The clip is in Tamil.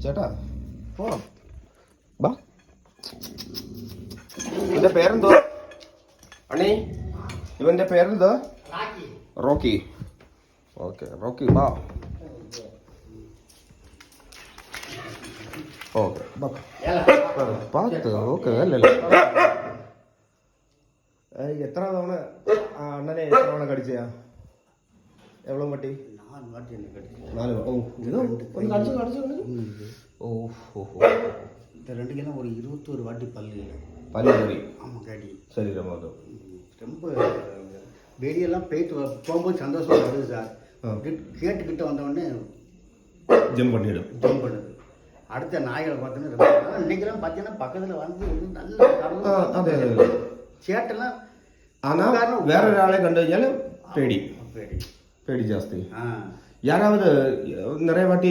ചേട്ടാ പോവാം ബാ ഇവന്റെ പേരെന്തോ അണി ഇവന്റെ പേരെന്തോ റോക്കി ഓക്കെ റോക്കി ബാ ഓക്കെ பார்த்து ஓகே இல்லை எத்தனை தவணை அண்ணனே எத்தனை தவணை கடிச்சியா எவ்வளோ வாட்டி 4 வாட்டி என்ன கடிச்சு 4 ஓ ஏதோ கொஞ்சம் கடிச்சு ஓ ஓ இந்த ரெண்டுக்கெல்லாம் ஒரு 21 வாட்டி பல்லு பல்லு ஆமாம் கடி சரி ரொம்ப ரொம்ப வெளியெல்லாம் போயிட்டு போகும்போது சந்தோஷமாக வருது சார் கேட்டுக்கிட்ட வந்தவொடனே ஜம்ப் பண்ணிடும் பண்ணுது அடுத்த நாய்களை பார்த்தோன்னா இன்னைக்கெல்லாம் பார்த்தீங்கன்னா பக்கத்தில் வந்து நல்ல சேட்டெல்லாம் ஆனால் வேற ஒരാളെ കണ്ടു കഴിഞ്ഞാൽ പേടി ജാസ്തി யாராவது நிறைய வாட்டி